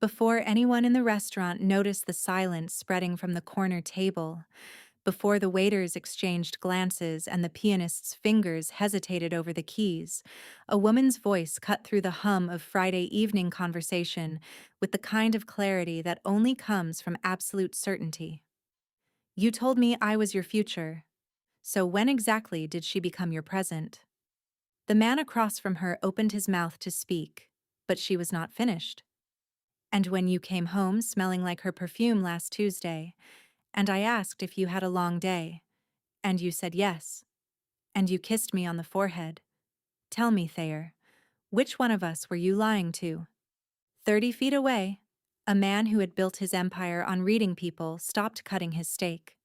Before anyone in the restaurant noticed the silence spreading from the corner table, before the waiters exchanged glances and the pianist's fingers hesitated over the keys, a woman's voice cut through the hum of Friday evening conversation with the kind of clarity that only comes from absolute certainty. You told me I was your future. So when exactly did she become your present? The man across from her opened his mouth to speak, but she was not finished. And when you came home smelling like her perfume last Tuesday, and I asked if you had a long day, and you said yes, and you kissed me on the forehead. Tell me, Thayer, which one of us were you lying to? 30 feet away, a man who had built his empire on reading people stopped cutting his steak.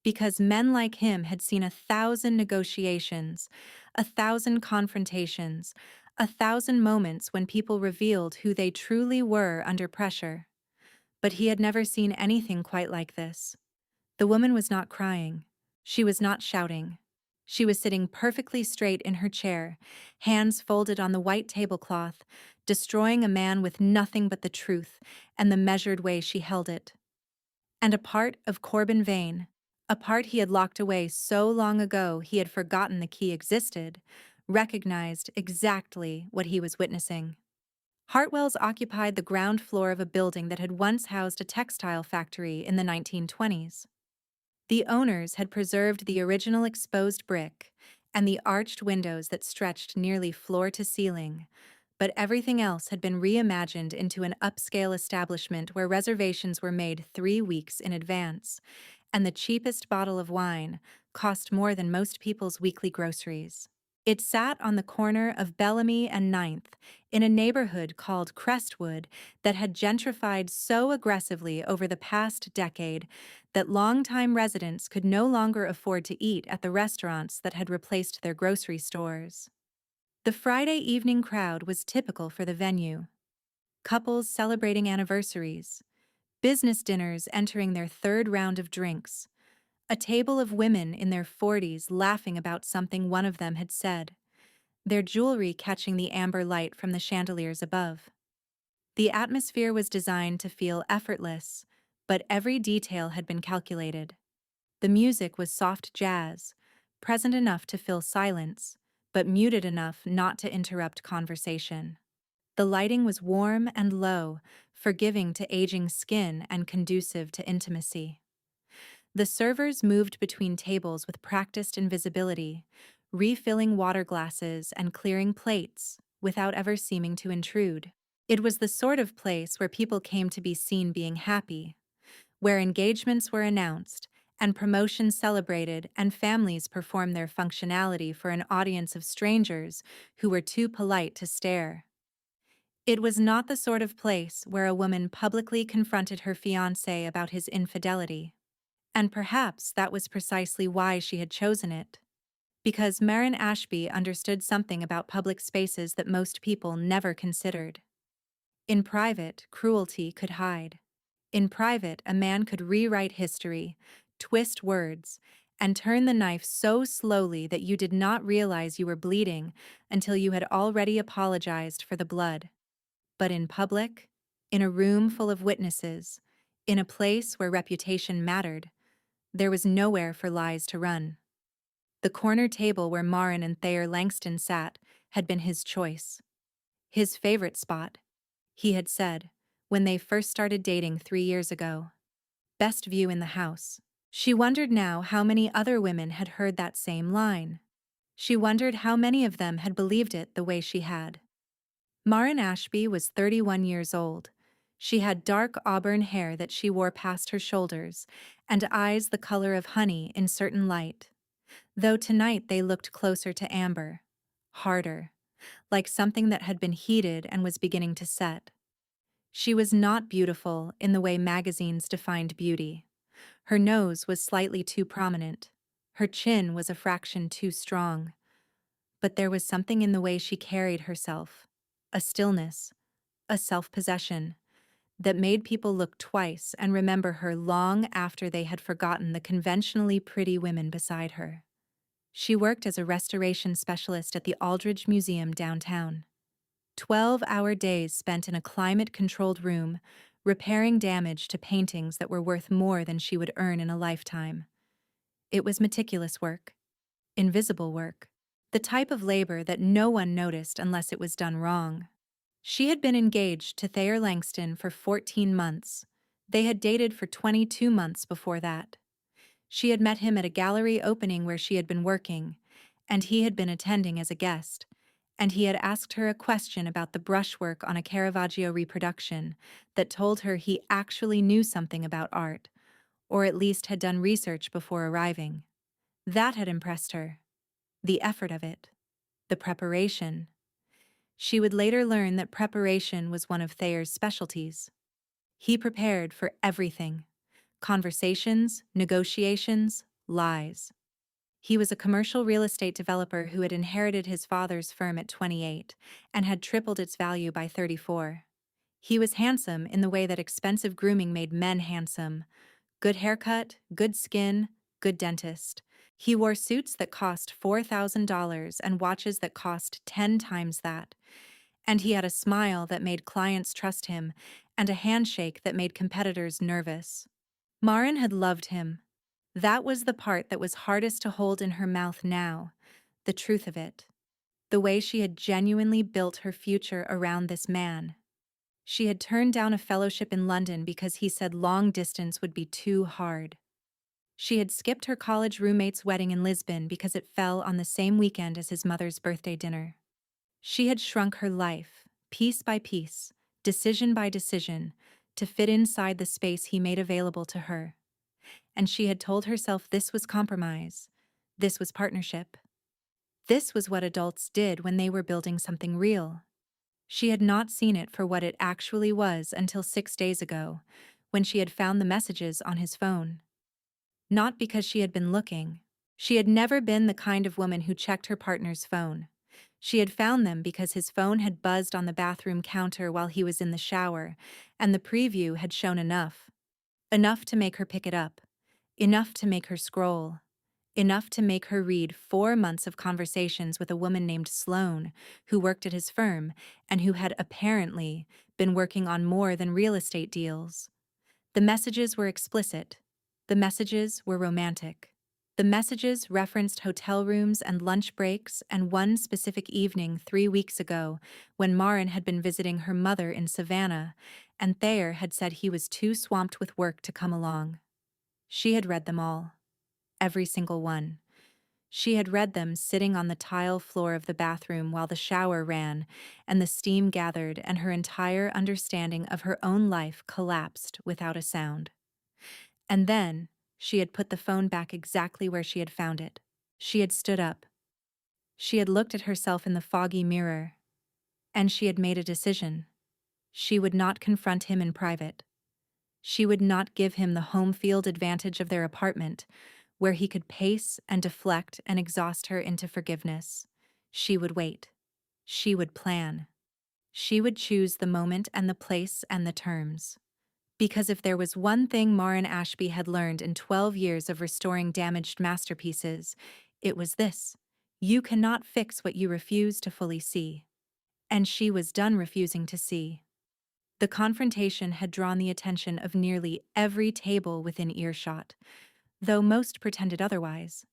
Because men like him had seen 1,000 negotiations, 1,000 confrontations, 1,000 moments when people revealed who they truly were under pressure. But he had never seen anything quite like this. The woman was not crying. She was not shouting. She was sitting perfectly straight in her chair, hands folded on the white tablecloth, destroying a man with nothing but the truth and the measured way she held it. And a part of Corbin Vane, a part he had locked away so long ago he had forgotten the key existed, recognized exactly what he was witnessing. Hartwell's occupied the ground floor of a building that had once housed a textile factory in the 1920s. The owners had preserved the original exposed brick and the arched windows that stretched nearly floor to ceiling, but everything else had been reimagined into an upscale establishment where reservations were made 3 weeks in advance, and the cheapest bottle of wine cost more than most people's weekly groceries. It sat on the corner of Bellamy and Ninth in a neighborhood called Crestwood that had gentrified so aggressively over the past decade that longtime residents could no longer afford to eat at the restaurants that had replaced their grocery stores. The Friday evening crowd was typical for the venue. Couples celebrating anniversaries, business dinners entering their third round of drinks, a table of women in their 40s laughing about something one of them had said, their jewelry catching the amber light from the chandeliers above. The atmosphere was designed to feel effortless, but every detail had been calculated. The music was soft jazz, present enough to fill silence, but muted enough not to interrupt conversation. The lighting was warm and low, forgiving to aging skin and conducive to intimacy. The servers moved between tables with practiced invisibility, refilling water glasses and clearing plates without ever seeming to intrude. It was the sort of place where people came to be seen being happy, where engagements were announced and promotions celebrated and families performed their functionality for an audience of strangers who were too polite to stare. It was not the sort of place where a woman publicly confronted her fiancé about his infidelity. And perhaps that was precisely why she had chosen it. Because Marin Ashby understood something about public spaces that most people never considered. In private, cruelty could hide. In private, a man could rewrite history, twist words, and turn the knife so slowly that you did not realize you were bleeding until you had already apologized for the blood. But in public, in a room full of witnesses, in a place where reputation mattered, there was nowhere for lies to run. The corner table where Marin and Thayer Langston sat had been his choice. His favorite spot, he had said, when they first started dating 3 years ago. Best view in the house. She wondered now how many other women had heard that same line. She wondered how many of them had believed it the way she had. Marin Ashby was 31 years old. She had dark auburn hair that she wore past her shoulders, and eyes the color of honey in certain light, though tonight they looked closer to amber, harder, like something that had been heated and was beginning to set. She was not beautiful in the way magazines defined beauty. Her nose was slightly too prominent. Her chin was a fraction too strong. But there was something in the way she carried herself, a stillness, a self-possession, that made people look twice and remember her long after they had forgotten the conventionally pretty women beside her. She worked as a restoration specialist at the Aldridge Museum downtown. 12-hour days spent in a climate-controlled room, repairing damage to paintings that were worth more than she would earn in a lifetime. It was meticulous work, invisible work, the type of labor that no one noticed unless it was done wrong. She had been engaged to Thayer Langston for 14 months. They had dated for 22 months before that. She had met him at a gallery opening where she had been working, and he had been attending as a guest, and he had asked her a question about the brushwork on a Caravaggio reproduction that told her he actually knew something about art, or at least had done research before arriving. That had impressed her. The effort of it. The preparation. She would later learn that preparation was one of Thayer's specialties. He prepared for everything. Conversations, negotiations, lies. He was a commercial real estate developer who had inherited his father's firm at 28 and had tripled its value by 34. He was handsome in the way that expensive grooming made men handsome. Good haircut, good skin, good dentist. He wore suits that cost $4,000 and watches that cost 10 times that. And he had a smile that made clients trust him and a handshake that made competitors nervous. Maren had loved him. That was the part that was hardest to hold in her mouth now, the truth of it. The way she had genuinely built her future around this man. She had turned down a fellowship in London because he said long distance would be too hard. She had skipped her college roommate's wedding in Lisbon because it fell on the same weekend as his mother's birthday dinner. She had shrunk her life, piece by piece, decision by decision, to fit inside the space he made available to her. And she had told herself this was compromise, this was partnership. This was what adults did when they were building something real. She had not seen it for what it actually was until 6 days ago, when she had found the messages on his phone. Not because she had been looking. She had never been the kind of woman who checked her partner's phone. She had found them because his phone had buzzed on the bathroom counter while he was in the shower, and the preview had shown enough. Enough to make her pick it up. Enough to make her scroll. Enough to make her read 4 months of conversations with a woman named Sloane, who worked at his firm and who had apparently been working on more than real estate deals. The messages were explicit. The messages were romantic. The messages referenced hotel rooms and lunch breaks and one specific evening 3 weeks ago when Maren had been visiting her mother in Savannah, and Thayer had said he was too swamped with work to come along. She had read them all. Every single one. She had read them sitting on the tile floor of the bathroom while the shower ran and the steam gathered and her entire understanding of her own life collapsed without a sound. And then, she had put the phone back exactly where she had found it. She had stood up. She had looked at herself in the foggy mirror. And she had made a decision. She would not confront him in private. She would not give him the home field advantage of their apartment, where he could pace and deflect and exhaust her into forgiveness. She would wait. She would plan. She would choose the moment and the place and the terms. Because if there was one thing Maren Ashby had learned in 12 years of restoring damaged masterpieces, it was this: you cannot fix what you refuse to fully see. And she was done refusing to see. The confrontation had drawn the attention of nearly every table within earshot, though most pretended otherwise.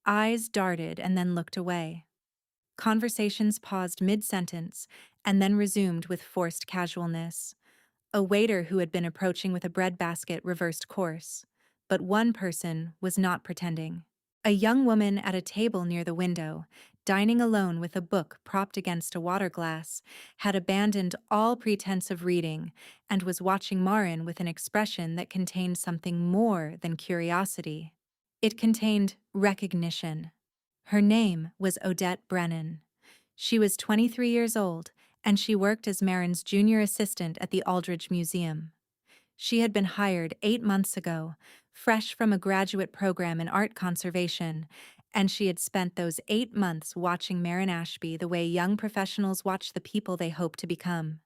Eyes darted and then looked away. Conversations paused mid-sentence and then resumed with forced casualness. A waiter who had been approaching with a bread basket reversed course, but one person was not pretending. A young woman at a table near the window, dining alone with a book propped against a water glass, had abandoned all pretense of reading and was watching Maren with an expression that contained something more than curiosity. It contained recognition. Her name was Odette Brennan. She was 23 years old, and she worked as Maren's junior assistant at the Aldridge Museum. She had been hired 8 months ago, fresh from a graduate program in art conservation, and she had spent those 8 months watching Maren Ashby the way young professionals watch the people they hope to become.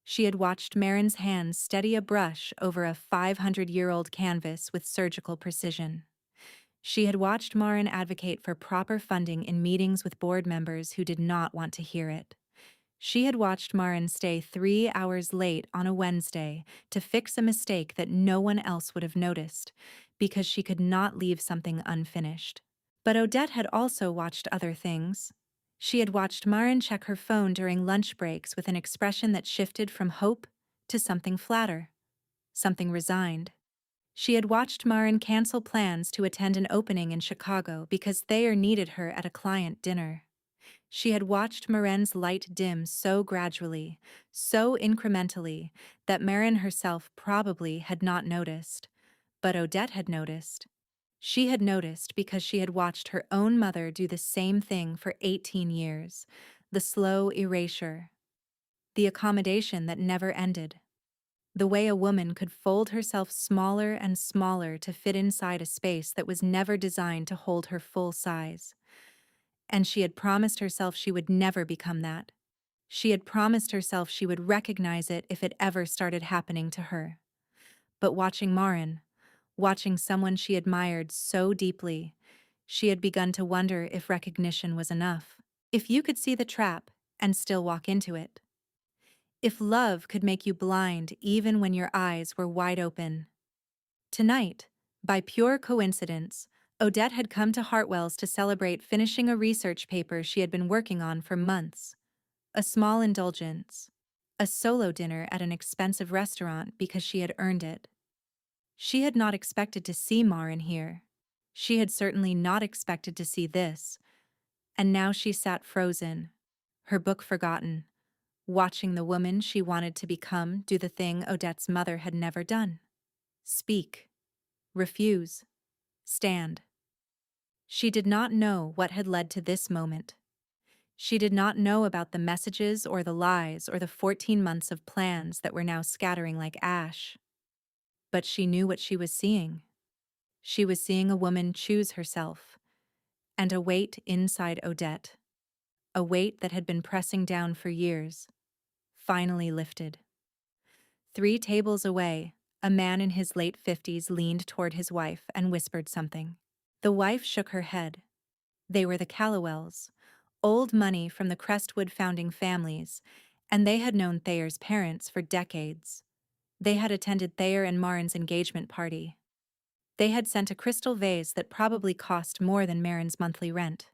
She had watched Maren's hands steady a brush over a 500-year-old canvas with surgical precision. She had watched Maren advocate for proper funding in meetings with board members who did not want to hear it. She had watched Marin stay 3 hours late on a Wednesday to fix a mistake that no one else would have noticed, because she could not leave something unfinished. But Odette had also watched other things. She had watched Marin check her phone during lunch breaks with an expression that shifted from hope to something flatter, something resigned. She had watched Marin cancel plans to attend an opening in Chicago because Thayer needed her at a client dinner. She had watched Marin's light dim so gradually, so incrementally, that Marin herself probably had not noticed. But Odette had noticed. She had noticed because she had watched her own mother do the same thing for 18 years, the slow erasure, the accommodation that never ended. The way a woman could fold herself smaller and smaller to fit inside a space that was never designed to hold her full size. And she had promised herself she would never become that. She had promised herself she would recognize it if it ever started happening to her. But watching Marin, watching someone she admired so deeply, she had begun to wonder if recognition was enough. If you could see the trap and still walk into it. If love could make you blind even when your eyes were wide open. Tonight, by pure coincidence, Odette had come to Hartwell's to celebrate finishing a research paper she had been working on for months. A small indulgence. A solo dinner at an expensive restaurant because she had earned it. She had not expected to see Marin here. She had certainly not expected to see this. And now she sat frozen, her book forgotten, watching the woman she wanted to become do the thing Odette's mother had never done. Speak. Refuse. Stand. She did not know what had led to this moment. She did not know about the messages or the lies or the 14 months of plans that were now scattering like ash. But she knew what she was seeing. She was seeing a woman choose herself, and a weight inside Odette, a weight that had been pressing down for years, finally lifted. 3 tables away, a man in his late 50s leaned toward his wife and whispered something. The wife shook her head. They were the Callowells, old money from the Crestwood founding families, and they had known Thayer's parents for decades. They had attended Thayer and Marin's engagement party. They had sent a crystal vase that probably cost more than Marin's monthly rent.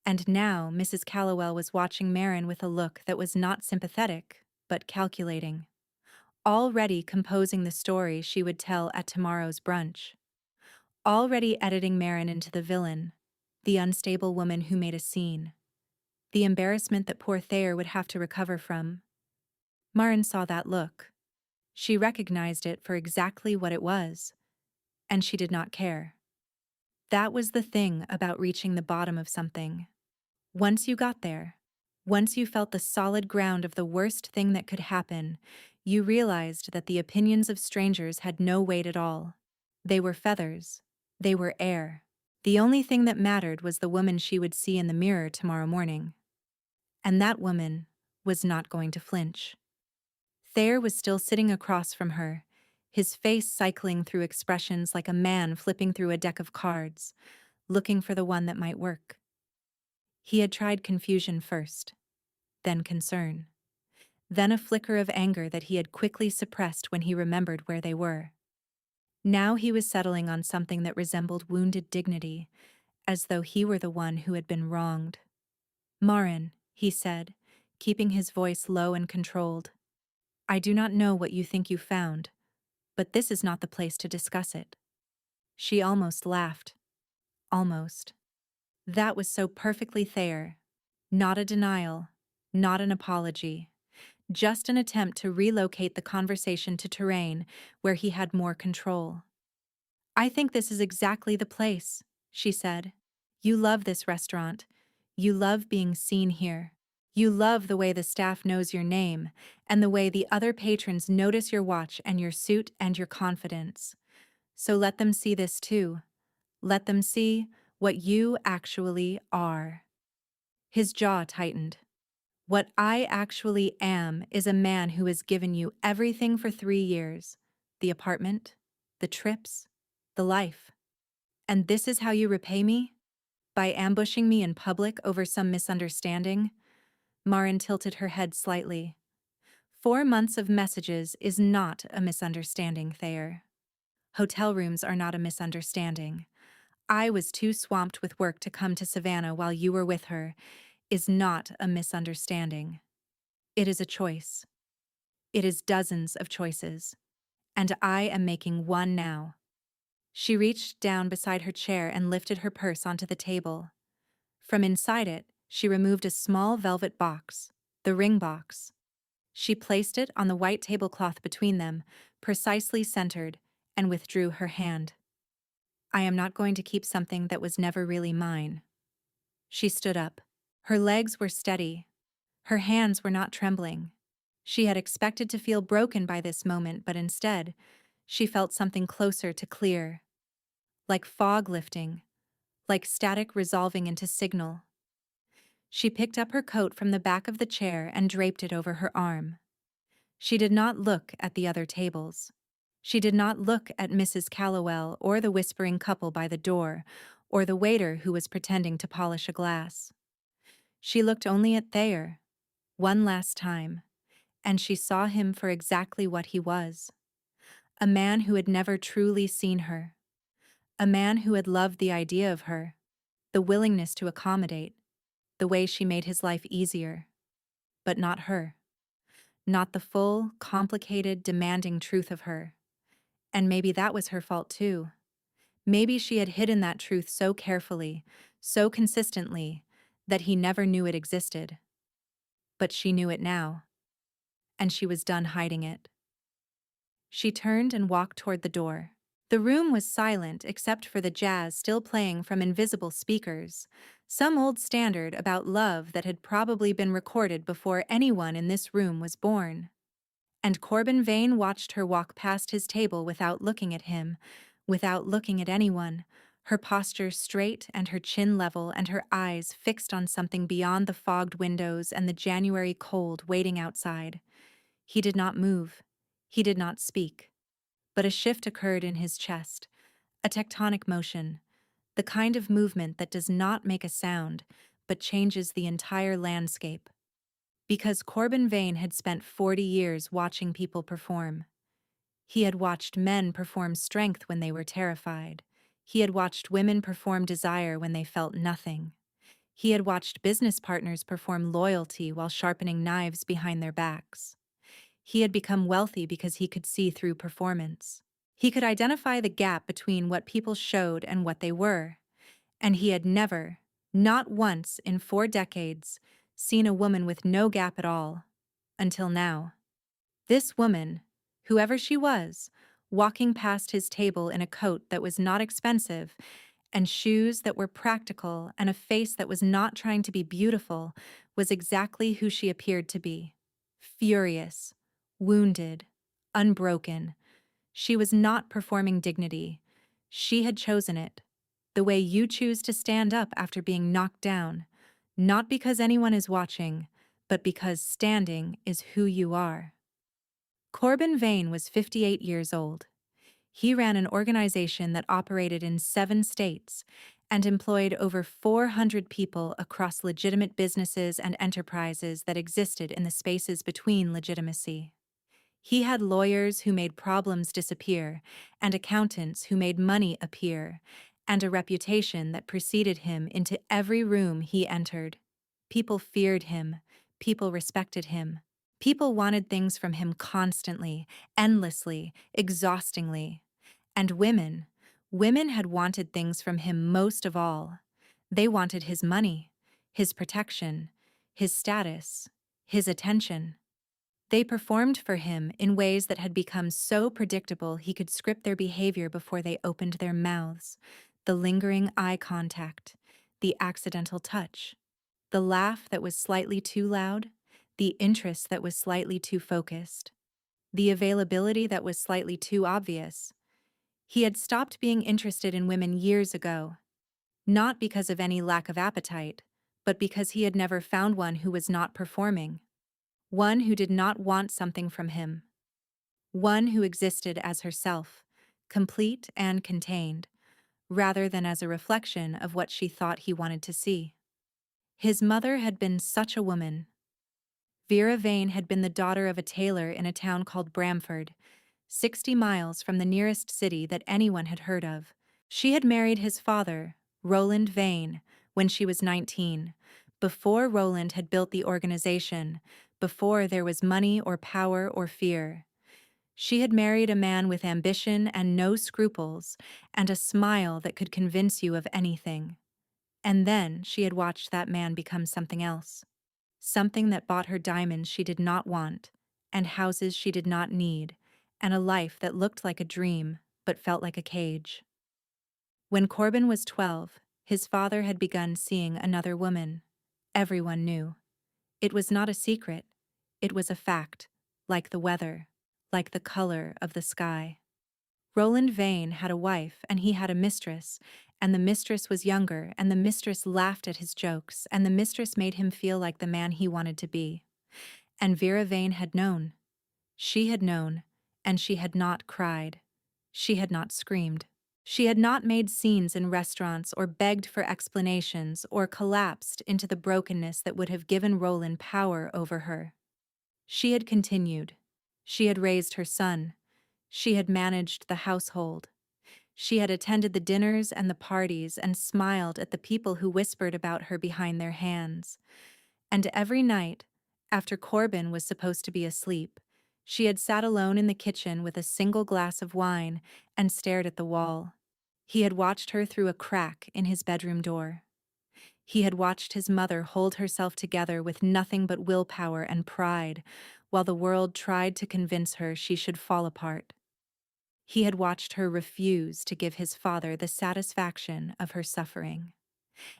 And now Mrs. Callowell was watching Marin with a look that was not sympathetic, but calculating. Already composing the story she would tell at tomorrow's brunch. Already editing Marin into the villain, the unstable woman who made a scene. The embarrassment that poor Thayer would have to recover from. Marin saw that look. She recognized it for exactly what it was, and she did not care. That was the thing about reaching the bottom of something. Once you got there, once you felt the solid ground of the worst thing that could happen, you realized that the opinions of strangers had no weight at all. They were feathers. They were air. The only thing that mattered was the woman she would see in the mirror tomorrow morning. And that woman was not going to flinch. Thayer was still sitting across from her, his face cycling through expressions like a man flipping through a deck of cards, looking for the one that might work. He had tried confusion first, then concern, then a flicker of anger that he had quickly suppressed when he remembered where they were. Now he was settling on something that resembled wounded dignity, as though he were the one who had been wronged. "Marin," he said, keeping his voice low and controlled, "I do not know what you think you found, but this is not the place to discuss it." She almost laughed. Almost. That was so perfectly Thayer. Not a denial, not an apology, just an attempt to relocate the conversation to terrain where he had more control. "I think this is exactly the place," she said. "You love this restaurant. You love being seen here. You love the way the staff knows your name, and the way the other patrons notice your watch and your suit and your confidence. So let them see this too. Let them see what you actually are." His jaw tightened. "What I actually am is a man who has given you everything for 3 years. The apartment, the trips, the life. And this is how you repay me? By ambushing me in public over some misunderstanding? Marin tilted her head slightly. 4 months of messages is not a misunderstanding, Thayer. Hotel rooms are not a misunderstanding. I was too swamped with work to come to Savannah while you were with her is not a misunderstanding. It is a choice. It is dozens of choices. And I am making one now. She reached down beside her chair and lifted her purse onto the table. From inside it, she removed a small velvet box, the ring box. She placed it on the white tablecloth between them, precisely centered, and withdrew her hand. I am not going to keep something that was never really mine. She stood up. Her legs were steady. Her hands were not trembling. She had expected to feel broken by this moment, but instead, she felt something closer to clear. Like fog lifting, like static resolving into signal. She picked up her coat from the back of the chair and draped it over her arm. She did not look at the other tables. She did not look at Mrs. Callowell or the whispering couple by the door, or the waiter who was pretending to polish a glass. She looked only at Thayer, one last time, and she saw him for exactly what he was. A man who had never truly seen her. A man who had loved the idea of her, the willingness to accommodate, the way she made his life easier. But not her. Not the full, complicated, demanding truth of her. And maybe that was her fault too. Maybe she had hidden that truth so carefully, so consistently, that he never knew it existed. But she knew it now. And she was done hiding it. She turned and walked toward the door. The room was silent except for the jazz still playing from invisible speakers, some old standard about love that had probably been recorded before anyone in this room was born. And Corbin Vane watched her walk past his table without looking at him, without looking at anyone, her posture straight and her chin level and her eyes fixed on something beyond the fogged windows and the January cold waiting outside. He did not move. He did not speak. But a shift occurred in his chest, a tectonic motion, the kind of movement that does not make a sound, but changes the entire landscape. Because Corbin Vane had spent 40 years watching people perform. He had watched men perform strength when they were terrified. He had watched women perform desire when they felt nothing. He had watched business partners perform loyalty while sharpening knives behind their backs. He had become wealthy because he could see through performance. He could identify the gap between what people showed and what they were. And he had never, not once in 4 decades, seen a woman with no gap at all. Until now. This woman, whoever she was, walking past his table in a coat that was not expensive, and shoes that were practical, and a face that was not trying to be beautiful, was exactly who she appeared to be. Furious, wounded, unbroken. She was not performing dignity. She had chosen it, the way you choose to stand up after being knocked down, not because anyone is watching, but because standing is who you are. Corbin Vane was 58 years old. He ran an organization that operated in 7 states and employed over 400 people across legitimate businesses and enterprises that existed in the spaces between legitimacy. He had lawyers who made problems disappear, and accountants who made money appear, and a reputation that preceded him into every room he entered. People feared him. People respected him. People wanted things from him constantly, endlessly, exhaustingly. And women had wanted things from him most of all. They wanted his money, his protection, his status, his attention. They performed for him in ways that had become so predictable he could script their behavior before they opened their mouths. The lingering eye contact, the accidental touch, the laugh that was slightly too loud, the interest that was slightly too focused, the availability that was slightly too obvious. He had stopped being interested in women years ago, not because of any lack of appetite, but because he had never found one who was not performing. One who did not want something from him. One who existed as herself, complete and contained, rather than as a reflection of what she thought he wanted to see. His mother had been such a woman. Vera Vane had been the daughter of a tailor in a town called Bramford, 60 miles from the nearest city that anyone had heard of. She had married his father, Roland Vane, when she was 19, before Roland had built the organization, before there was money or power or fear. She had married a man with ambition and no scruples, and a smile that could convince you of anything. And then she had watched that man become something else. Something that bought her diamonds she did not want, and houses she did not need, and a life that looked like a dream, but felt like a cage. When Corbin was 12, his father had begun seeing another woman. Everyone knew. It was not a secret. It was a fact, like the weather, like the color of the sky. Roland Vane had a wife, and he had a mistress, and the mistress was younger, and the mistress laughed at his jokes, and the mistress made him feel like the man he wanted to be. And Vera Vane had known. She had known, and she had not cried. She had not screamed. She had not made scenes in restaurants or begged for explanations or collapsed into the brokenness that would have given Roland power over her. She had continued. She had raised her son. She had managed the household. She had attended the dinners and the parties and smiled at the people who whispered about her behind their hands. And every night, after Corbin was supposed to be asleep, she had sat alone in the kitchen with a single glass of wine and stared at the wall. He had watched her through a crack in his bedroom door. He had watched his mother hold herself together with nothing but willpower and pride, while the world tried to convince her she should fall apart. He had watched her refuse to give his father the satisfaction of her suffering.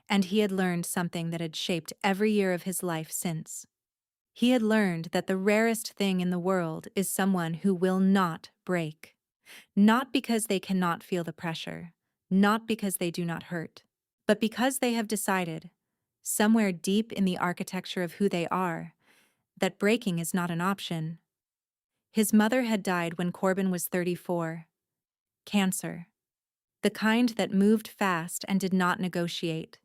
And he had learned something that had shaped every year of his life since. He had learned that the rarest thing in the world is someone who will not break. Not because they cannot feel the pressure, not because they do not hurt, but because they have decided, somewhere deep in the architecture of who they are, that breaking is not an option. His mother had died when Corbin was 34. Cancer. The kind that moved fast and did not negotiate.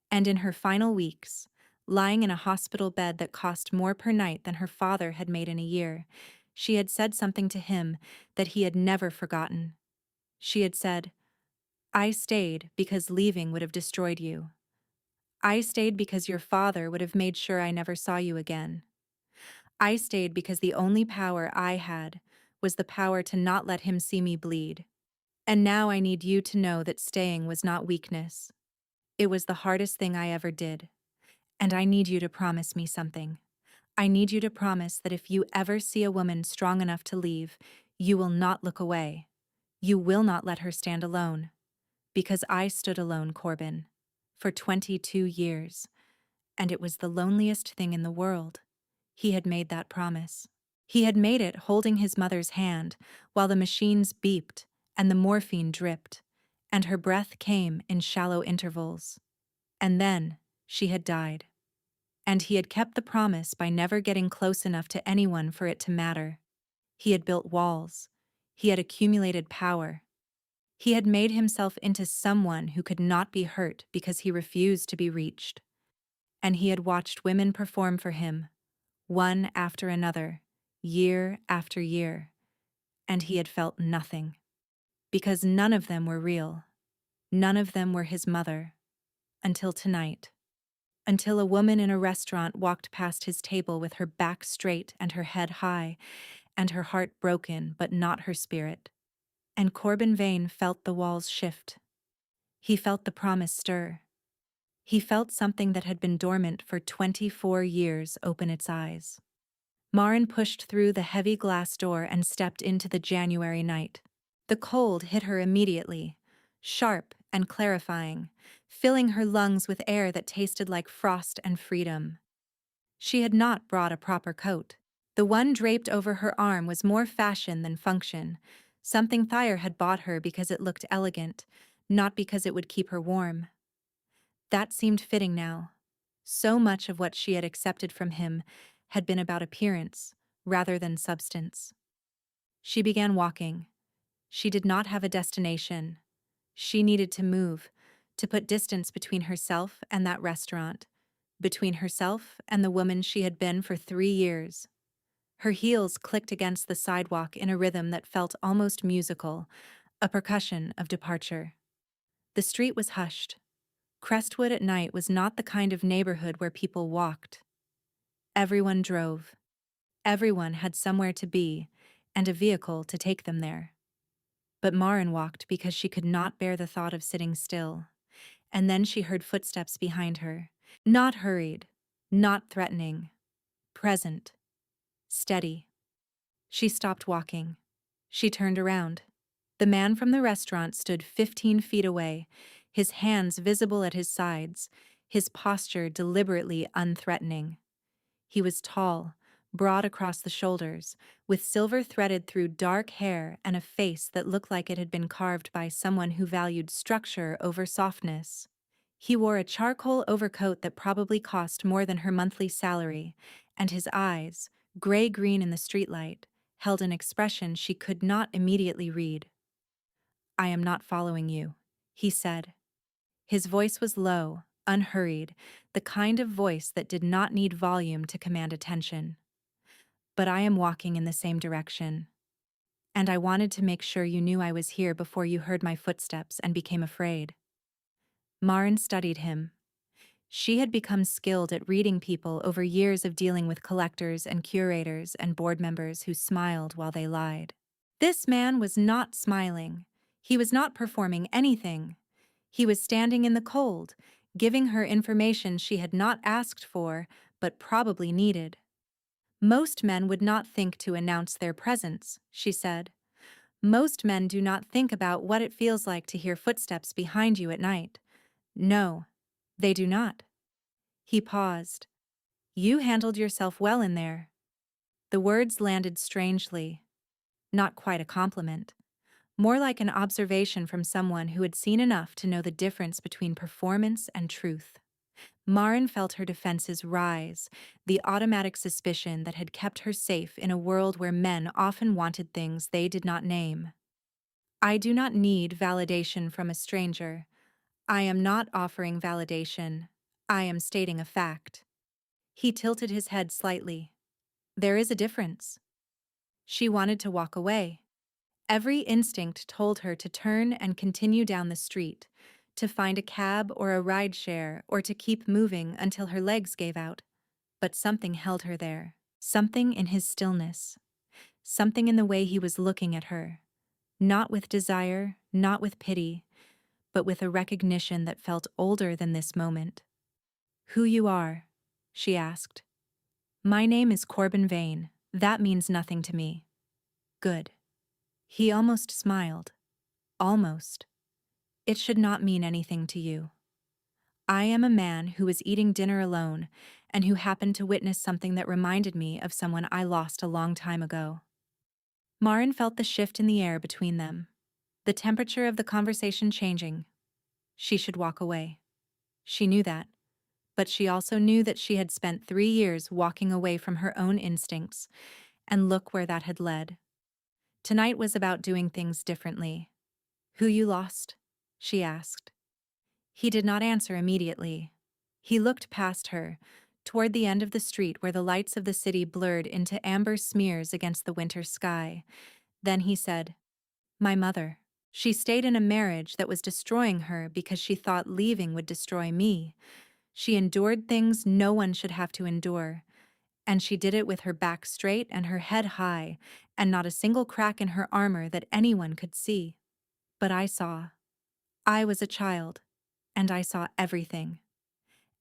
And in her final weeks, lying in a hospital bed that cost more per night than her father had made in a year, she had said something to him that he had never forgotten. She had said, "I stayed because leaving would have destroyed you. I stayed because your father would have made sure I never saw you again. I stayed because the only power I had was the power to not let him see me bleed. And now I need you to know that staying was not weakness. It was the hardest thing I ever did. And I need you to promise me something. I need you to promise that if you ever see a woman strong enough to leave, you will not look away. You will not let her stand alone. Because I stood alone, Corbin, for 22 years. And it was the loneliest thing in the world." He had made that promise. He had made it holding his mother's hand while the machines beeped and the morphine dripped, and her breath came in shallow intervals. And then she had died. And he had kept the promise by never getting close enough to anyone for it to matter. He had built walls. He had accumulated power. He had made himself into someone who could not be hurt because he refused to be reached. And he had watched women perform for him, one after another, year after year. And he had felt nothing. Because none of them were real. None of them were his mother. Until tonight. Until a woman in a restaurant walked past his table with her back straight and her head high, and her heart broken but not her spirit. And Corbin Vane felt the walls shift. He felt the promise stir. He felt something that had been dormant for 24 years open its eyes. Maren pushed through the heavy glass door and stepped into the January night. The cold hit her immediately, sharp and clarifying, filling her lungs with air that tasted like frost and freedom. She had not brought a proper coat. The one draped over her arm was more fashion than function, something Thayer had bought her because it looked elegant, not because it would keep her warm. That seemed fitting now. So much of what she had accepted from him had been about appearance, rather than substance. She began walking. She did not have a destination. She needed to move, to put distance between herself and that restaurant, between herself and the woman she had been for 3 years. Her heels clicked against the sidewalk in a rhythm that felt almost musical, a percussion of departure. The street was hushed. Crestwood at night was not the kind of neighborhood where people walked. Everyone drove. Everyone had somewhere to be, and a vehicle to take them there. But Marin walked because she could not bear the thought of sitting still. And then she heard footsteps behind her. Not hurried, not threatening, present, steady. She stopped walking. She turned around. The man from the restaurant stood 15 feet away, his hands visible at his sides, his posture deliberately unthreatening. He was tall, broad across the shoulders, with silver threaded through dark hair and a face that looked like it had been carved by someone who valued structure over softness. He wore a charcoal overcoat that probably cost more than her monthly salary, and his eyes, gray-green in the streetlight, held an expression she could not immediately read. "I am not following you," he said. His voice was low, unhurried, the kind of voice that did not need volume to command attention. "But I am walking in the same direction. And I wanted to make sure you knew I was here before you heard my footsteps and became afraid." Marin studied him. She had become skilled at reading people over years of dealing with collectors and curators and board members who smiled while they lied. This man was not smiling. He was not performing anything. He was standing in the cold, giving her information she had not asked for, but probably needed. "Most men would not think to announce their presence," she said. "Most men do not think about what it feels like to hear footsteps behind you at night. No, they do not." He paused. "You handled yourself well in there." The words landed strangely. Not quite a compliment. More like an observation from someone who had seen enough to know the difference between performance and truth. Marin felt her defenses rise, the automatic suspicion that had kept her safe in a world where men often wanted things they did not name. "I do not need validation from a stranger. I am not offering validation. I am stating a fact." He tilted his head slightly. "There is a difference." She wanted to walk away. Every instinct told her to turn and continue down the street, to find a cab or a rideshare, or to keep moving until her legs gave out. But something held her there. Something in his stillness. Something in the way he was looking at her. Not with desire, not with pity, but with a recognition that felt older than this moment. "Who you are?" she asked. "My name is Corbin Vane. That means nothing to me." "Good." He almost smiled. Almost. "It should not mean anything to you. I am a man who was eating dinner alone and who happened to witness something that reminded me of someone I lost a long time ago." Marin felt the shift in the air between them, the temperature of the conversation changing. She should walk away. She knew that, but she also knew that she had spent 3 years walking away from her own instincts, and look where that had led. Tonight was about doing things differently. "Who you lost?" she asked. He did not answer immediately. He looked past her, toward the end of the street where the lights of the city blurred into amber smears against the winter sky. Then he said, "My mother. She stayed in a marriage that was destroying her because she thought leaving would destroy me. She endured things no one should have to endure. And she did it with her back straight and her head high, and not a single crack in her armor that anyone could see. But I saw. I was a child, and I saw everything.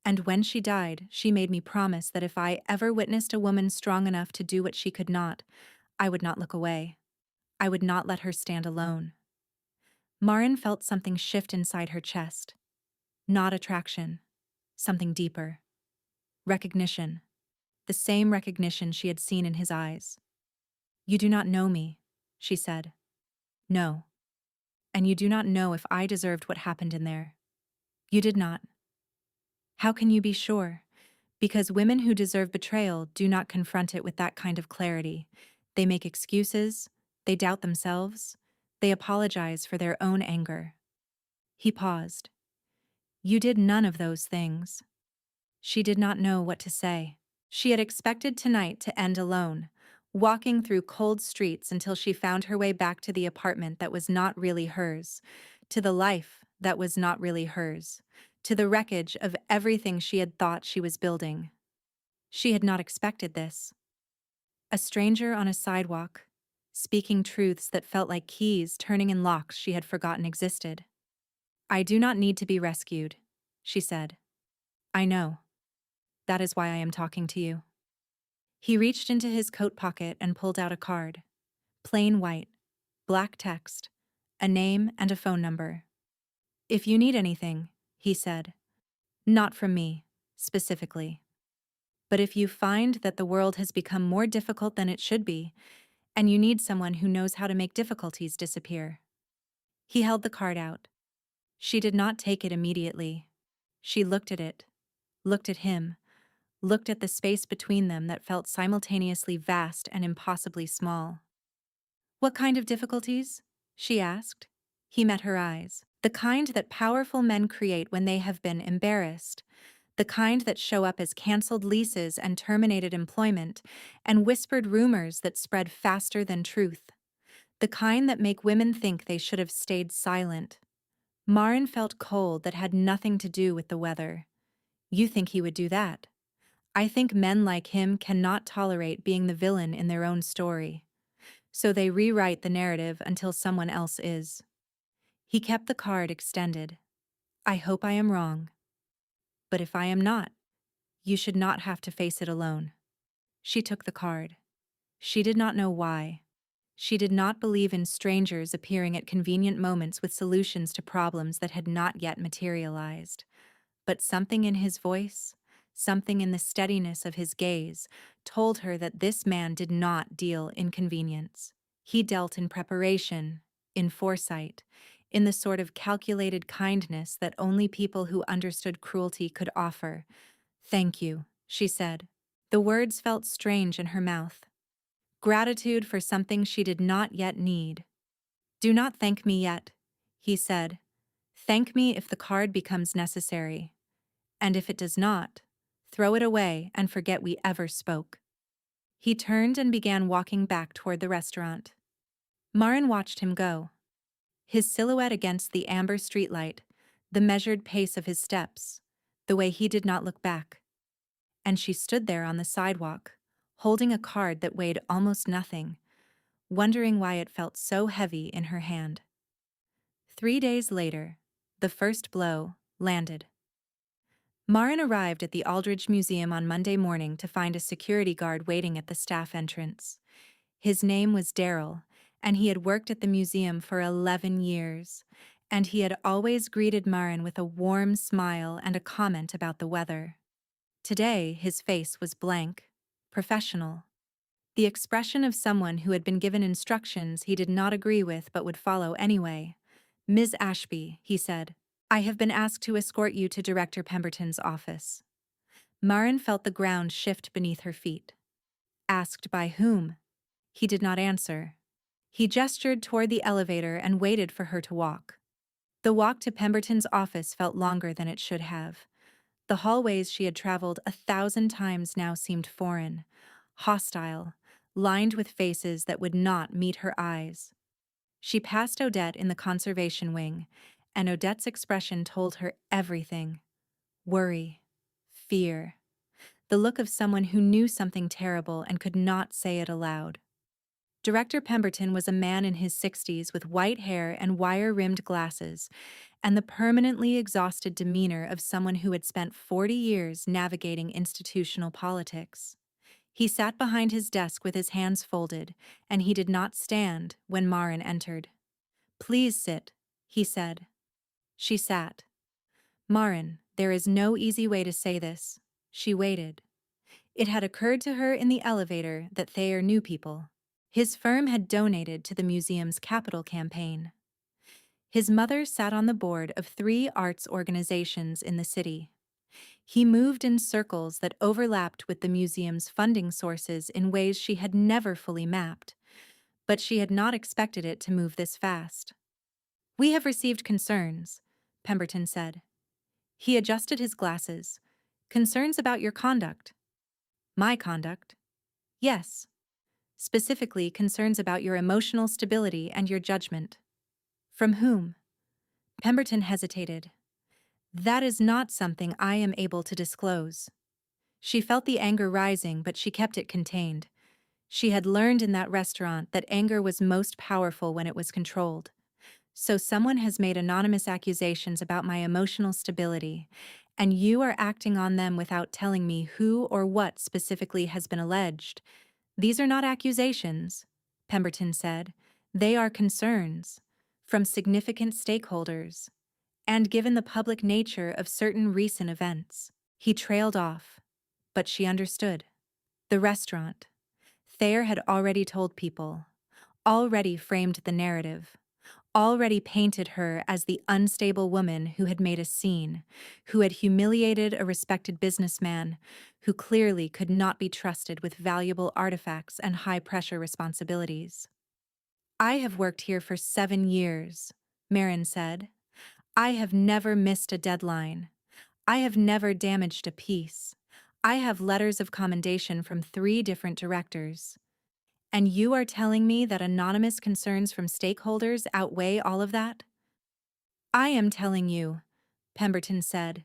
And when she died, she made me promise that if I ever witnessed a woman strong enough to do what she could not, I would not look away. I would not let her stand alone." Marin felt something shift inside her chest. Not attraction. Something deeper. Recognition. The same recognition she had seen in his eyes. "You do not know me," she said. "No. And you do not know if I deserved what happened in there. You did not." "How can you be sure?" "Because women who deserve betrayal do not confront it with that kind of clarity. They make excuses, they doubt themselves, they apologize for their own anger." He paused. "You did none of those things." She did not know what to say. She had expected tonight to end alone, walking through cold streets until she found her way back to the apartment that was not really hers, to the life that was not really hers, to the wreckage of everything she had thought she was building. She had not expected this. A stranger on a sidewalk, speaking truths that felt like keys turning in locks she had forgotten existed. "I do not need to be rescued," she said. "I know. That is why I am talking to you." He reached into his coat pocket and pulled out a card. Plain white, black text, a name and a phone number. "If you need anything," he said. "Not from me, specifically. But if you find that the world has become more difficult than it should be, and you need someone who knows how to make difficulties disappear." He held the card out. She did not take it immediately. She looked at it, looked at him, looked at the space between them that felt simultaneously vast and impossibly small. "What kind of difficulties?" she asked. He met her eyes. "The kind that powerful men create when they have been embarrassed. The kind that show up as canceled leases and terminated employment, and whispered rumors that spread faster than truth. The kind that make women think they should have stayed silent." Marin felt cold that had nothing to do with the weather. "You think he would do that? I think men like him cannot tolerate being the villain in their own story. So they rewrite the narrative until someone else is." He kept the card extended. "I hope I am wrong. But if I am not, you should not have to face it alone." She took the card. She did not know why. She did not believe in strangers appearing at convenient moments with solutions to problems that had not yet materialized. But something in his voice, something in the steadiness of his gaze, told her that this man did not deal in convenience. He dealt in preparation, in foresight, in the sort of calculated kindness that only people who understood cruelty could offer. "Thank you," she said. The words felt strange in her mouth. Gratitude for something she did not yet need. "Do not thank me yet," he said. "Thank me if the card becomes necessary. And if it does not, throw it away and forget we ever spoke." He turned and began walking back toward the restaurant. Marin watched him go. His silhouette against the amber streetlight, the measured pace of his steps, the way he did not look back. And she stood there on the sidewalk, holding a card that weighed almost nothing, wondering why it felt so heavy in her hand. 3 days later, the first blow landed. Marin arrived at the Aldridge Museum on Monday morning to find a security guard waiting at the staff entrance. His name was Daryl, and he had worked at the museum for 11 years, and he had always greeted Marin with a warm smile and a comment about the weather. Today, his face was blank, professional. The expression of someone who had been given instructions he did not agree with but would follow anyway. "Ms. Ashby," he said, "I have been asked to escort you to Director Pemberton's office." Marin felt the ground shift beneath her feet. Asked by whom? He did not answer. He gestured toward the elevator and waited for her to walk. The walk to Pemberton's office felt longer than it should have. The hallways she had traveled 1,000 times now seemed foreign, hostile, lined with faces that would not meet her eyes. She passed Odette in the conservation wing, and Odette's expression told her everything. Worry, fear, the look of someone who knew something terrible and could not say it aloud. Director Pemberton was a man in his 60s with white hair and wire-rimmed glasses, and the permanently exhausted demeanor of someone who had spent 40 years navigating institutional politics. He sat behind his desk with his hands folded, and he did not stand when Marin entered. "Please sit," he said. She sat. "Marin, there is no easy way to say this." She waited. It had occurred to her in the elevator that Thayer knew people. His firm had donated to the museum's capital campaign. His mother sat on the board of 3 arts organizations in the city. He moved in circles that overlapped with the museum's funding sources in ways she had never fully mapped, but she had not expected it to move this fast. "We have received concerns," Pemberton said. He adjusted his glasses. Concerns about your conduct. My conduct. Yes. Specifically, concerns about your emotional stability and your judgment. From whom? Pemberton hesitated. That is not something I am able to disclose. She felt the anger rising, but she kept it contained. She had learned in that restaurant that anger was most powerful when it was controlled. So someone has made anonymous accusations about my emotional stability, and you are acting on them without telling me who or what specifically has been alleged. These are not accusations, Pemberton said. They are concerns from significant stakeholders, and given the public nature of certain recent events. He trailed off, but she understood. The restaurant. Thayer had already told people, already framed the narrative, already painted her as the unstable woman who had made a scene, who had humiliated a respected businessman, who clearly could not be trusted with valuable artifacts and high-pressure responsibilities. I have worked here for 7 years, Marin said. I have never missed a deadline. I have never damaged a piece. I have letters of commendation from 3 different directors. And you are telling me that anonymous concerns from stakeholders outweigh all of that? I am telling you, Pemberton said,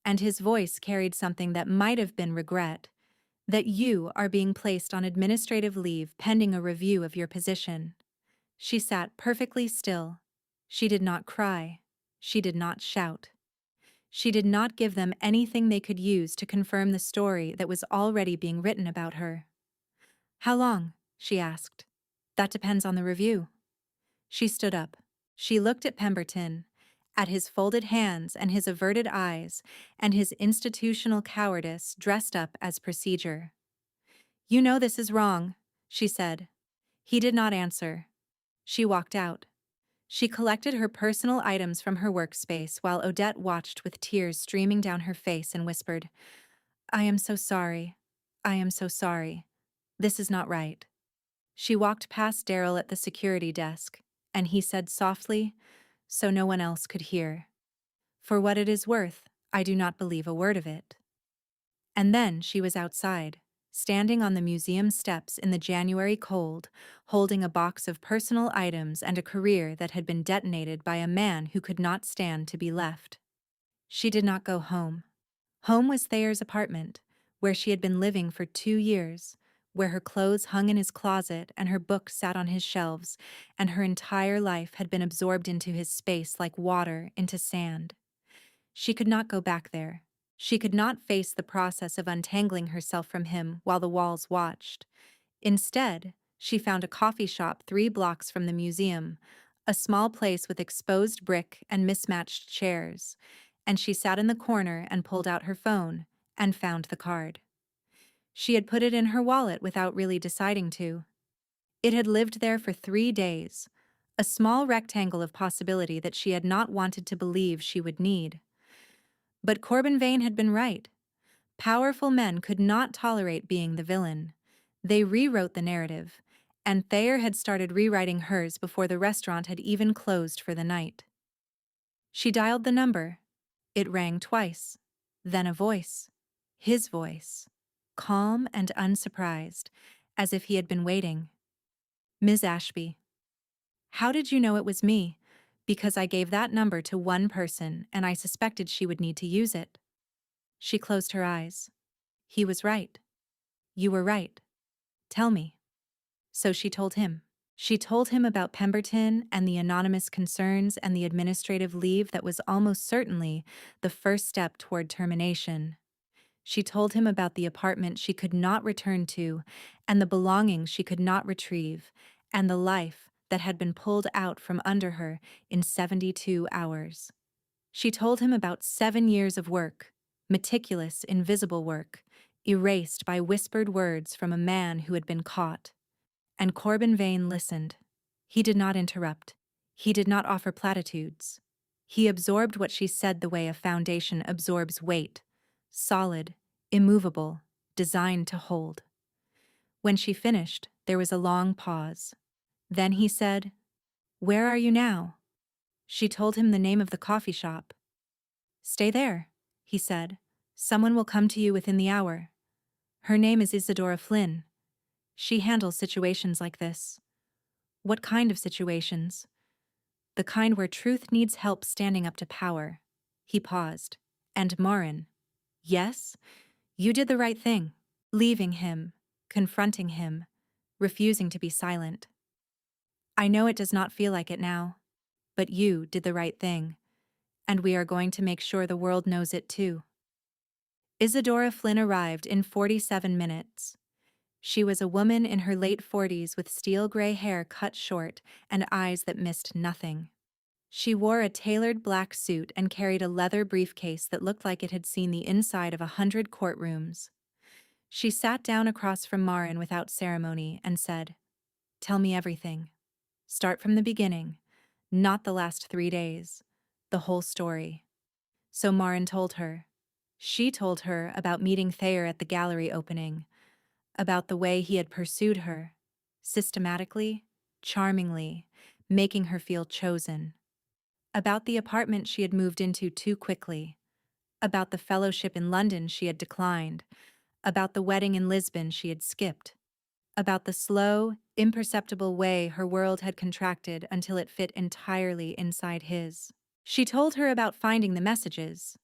and his voice carried something that might have been regret, that you are being placed on administrative leave pending a review of your position. She sat perfectly still. She did not cry. She did not shout. She did not give them anything they could use to confirm the story that was already being written about her. How long? She asked. That depends on the review. She stood up. She looked at Pemberton, at his folded hands and his averted eyes and his institutional cowardice dressed up as procedure. You know this is wrong, she said. He did not answer. She walked out. She collected her personal items from her workspace while Odette watched with tears streaming down her face and whispered, I am so sorry. I am so sorry. This is not right. She walked past Daryl at the security desk, and he said softly, so no one else could hear, For what it is worth, I do not believe a word of it. And then she was outside, standing on the museum steps in the January cold, holding a box of personal items and a career that had been detonated by a man who could not stand to be left. She did not go home. Home was Thayer's apartment, where she had been living for 2 years, where her clothes hung in his closet and her books sat on his shelves, and her entire life had been absorbed into his space like water into sand. She could not go back there. She could not face the process of untangling herself from him while the walls watched. Instead, she found a coffee shop 3 blocks from the museum, a small place with exposed brick and mismatched chairs, and she sat in the corner and pulled out her phone and found the card. She had put it in her wallet without really deciding to. It had lived there for 3 days, a small rectangle of possibility that she had not wanted to believe she would need. But Corbin Vane had been right. Powerful men could not tolerate being the villain. They rewrote the narrative, and Thayer had started rewriting hers before the restaurant had even closed for the night. She dialed the number. It rang twice. Then a voice. His voice. Calm and unsurprised, as if he had been waiting. Ms. Ashby. How did you know it was me? Because I gave that number to one person and I suspected she would need to use it. She closed her eyes. He was right. You were right. Tell me. So she told him. She told him about Pemberton and the anonymous concerns and the administrative leave that was almost certainly the first step toward termination. She told him about the apartment she could not return to and the belongings she could not retrieve and the life that had been pulled out from under her in 72 hours. She told him about 7 years of work, meticulous, invisible work, erased by whispered words from a man who had been caught. And Corbin Vane listened. He did not interrupt. He did not offer platitudes. He absorbed what she said the way a foundation absorbs weight, solid, immovable, designed to hold. When she finished, there was a long pause. Then he said, Where are you now? She told him the name of the coffee shop. Stay there, he said. Someone will come to you within the hour. Her name is Isadora Flynn. She handles situations like this. What kind of situations? The kind where truth needs help standing up to power. He paused. And Marin. Yes? You did the right thing. Leaving him, confronting him, refusing to be silent. I know it does not feel like it now, but you did the right thing, and we are going to make sure the world knows it too. Isadora Flynn arrived in 47 minutes. She was a woman in her late 40s with steel gray hair cut short and eyes that missed nothing. She wore a tailored black suit and carried a leather briefcase that looked like it had seen the inside of 100 courtrooms. She sat down across from Marin without ceremony and said, "Tell me everything. Start from the beginning, not the last 3 days, the whole story." So Marin told her. She told her about meeting Thayer at the gallery opening, about the way he had pursued her, systematically, charmingly, making her feel chosen, about the apartment she had moved into too quickly, about the fellowship in London she had declined, about the wedding in Lisbon she had skipped, about the slow, imperceptible way her world had contracted until it fit entirely inside his. She told her about finding the messages,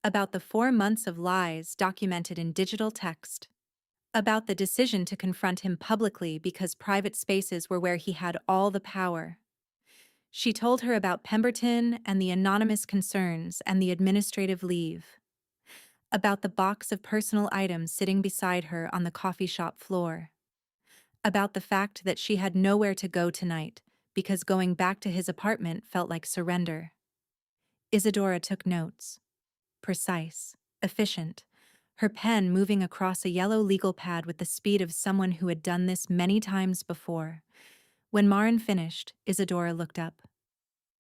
about the 4 months of lies documented in digital text, about the decision to confront him publicly because private spaces were where he had all the power. She told her about Pemberton and the anonymous concerns and the administrative leave, about the box of personal items sitting beside her on the coffee shop floor, about the fact that she had nowhere to go tonight because going back to his apartment felt like surrender. Isadora took notes. Precise, efficient, her pen moving across a yellow legal pad with the speed of someone who had done this many times before. When Marin finished, Isadora looked up.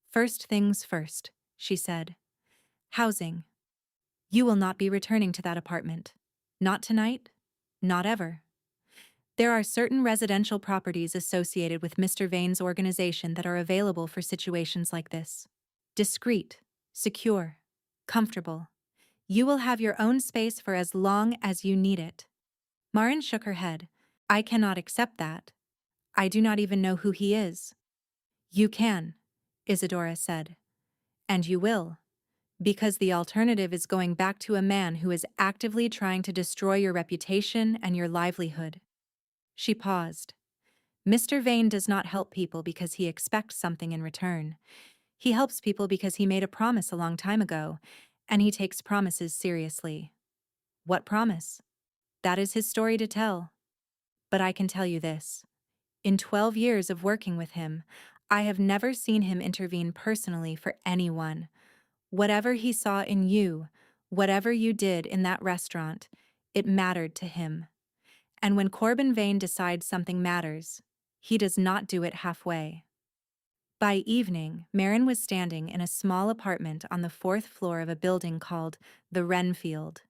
"First things first," she said. "Housing. You will not be returning to that apartment. Not tonight, not ever. There are certain residential properties associated with Mr. Vane's organization that are available for situations like this. Discreet, secure, comfortable. You will have your own space for as long as you need it." Marin shook her head. "I cannot accept that. I do not even know who he is." "You can," Isadora said. "And you will. Because the alternative is going back to a man who is actively trying to destroy your reputation and your livelihood." She paused. "Mr. Vane does not help people because he expects something in return. He helps people because he made a promise a long time ago, and he takes promises seriously." "What promise?" "That is his story to tell. But I can tell you this. In 12 years of working with him, I have never seen him intervene personally for anyone. Whatever he saw in you, whatever you did in that restaurant, it mattered to him. And when Corbin Vane decides something matters, he does not do it halfway." By evening, Marin was standing in a small apartment on the 4th floor of a building called the Renfield.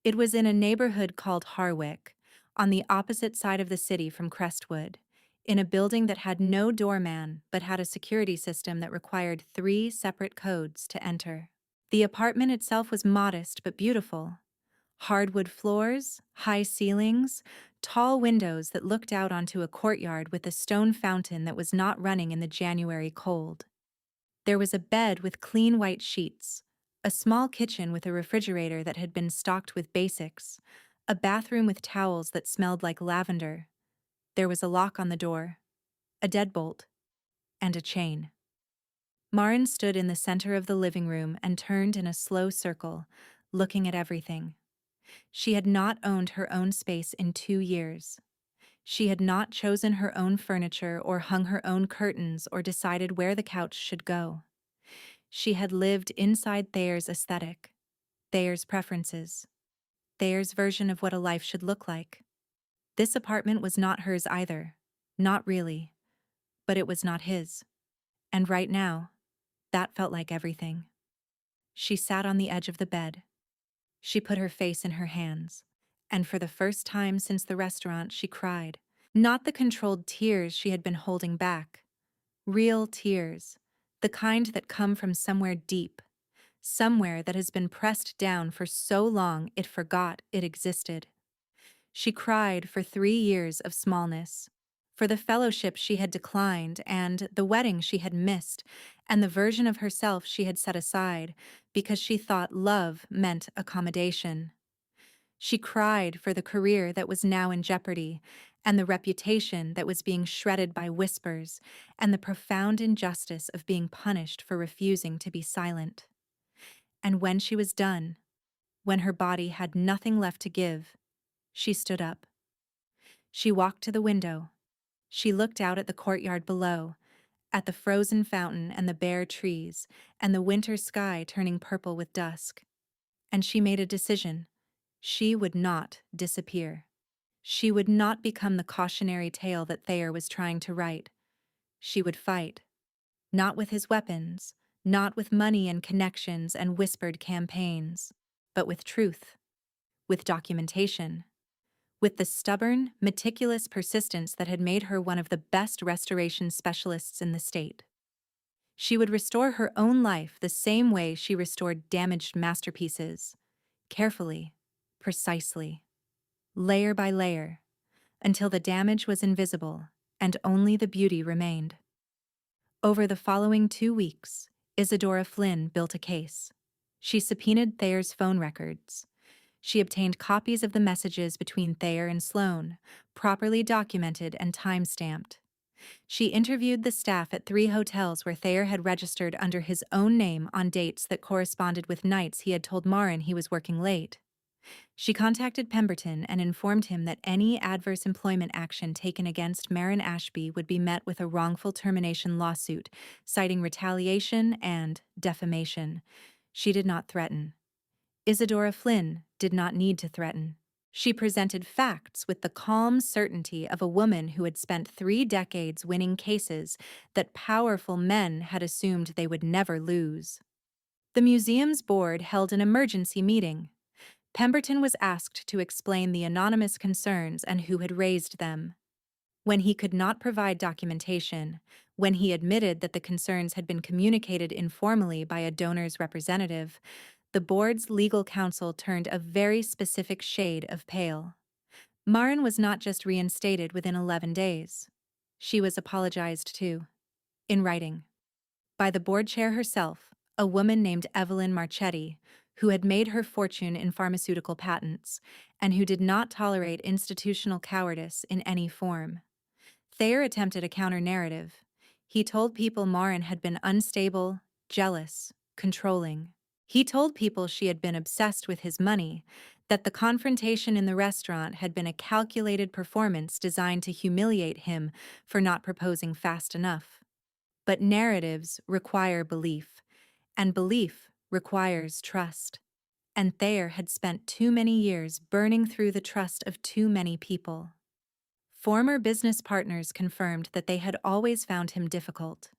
It was in a neighborhood called Harwick, on the opposite side of the city from Crestwood, in a building that had no doorman but had a security system that required 3 separate codes to enter. The apartment itself was modest but beautiful. Hardwood floors, high ceilings, tall windows that looked out onto a courtyard with a stone fountain that was not running in the January cold. There was a bed with clean white sheets, a small kitchen with a refrigerator that had been stocked with basics, a bathroom with towels that smelled like lavender. There was a lock on the door, a deadbolt, and a chain. Marin stood in the center of the living room and turned in a slow circle, looking at everything. She had not owned her own space in 2 years. She had not chosen her own furniture or hung her own curtains or decided where the couch should go. She had lived inside Thayer's aesthetic, Thayer's preferences, Thayer's version of what a life should look like. This apartment was not hers either, not really, but it was not his. And right now, that felt like everything. She sat on the edge of the bed. She put her face in her hands, and for the first time since the restaurant, she cried. Not the controlled tears she had been holding back. Real tears, the kind that come from somewhere deep, somewhere that has been pressed down for so long it forgot it existed. She cried for 3 years of smallness, for the fellowship she had declined, and the wedding she had missed, and the version of herself she had set aside, because she thought love meant accommodation. She cried for the career that was now in jeopardy, and the reputation that was being shredded by whispers, and the profound injustice of being punished for refusing to be silent. And when she was done, when her body had nothing left to give, she stood up. She walked to the window. She looked out at the courtyard below, at the frozen fountain and the bare trees, and the winter sky turning purple with dusk. And she made a decision. She would not disappear. She would not become the cautionary tale that Thayer was trying to write. She would fight. Not with his weapons, not with money and connections and whispered campaigns, but with truth, with documentation, with the stubborn, meticulous persistence that had made her one of the best restoration specialists in the state. She would restore her own life the same way she restored damaged masterpieces, carefully, precisely, layer by layer, until the damage was invisible and only the beauty remained. Over the following 2 weeks, Isadora Flynn built a case. She subpoenaed Thayer's phone records. She obtained copies of the messages between Thayer and Sloane, properly documented and time-stamped. She interviewed the staff at 3 hotels where Thayer had registered under his own name on dates that corresponded with nights he had told Marin he was working late. She contacted Pemberton and informed him that any adverse employment action taken against Marin Ashby would be met with a wrongful termination lawsuit, citing retaliation and defamation. She did not threaten. Isadora Flynn did not need to threaten. She presented facts with the calm certainty of a woman who had spent 3 decades winning cases that powerful men had assumed they would never lose. The museum's board held an emergency meeting. Pemberton was asked to explain the anonymous concerns and who had raised them. When he could not provide documentation, when he admitted that the concerns had been communicated informally by a donor's representative, the board's legal counsel turned a very specific shade of pale. Marin was not just reinstated within 11 days. She was apologized to, in writing, by the board chair herself, a woman named Evelyn Marchetti, who had made her fortune in pharmaceutical patents, and who did not tolerate institutional cowardice in any form. Thayer attempted a counter-narrative. He told people Marin had been unstable, jealous, controlling. He told people she had been obsessed with his money, that the confrontation in the restaurant had been a calculated performance designed to humiliate him for not proposing fast enough. But narratives require belief, and belief requires trust. And Thayer had spent too many years burning through the trust of too many people. Former business partners confirmed that they had always found him difficult.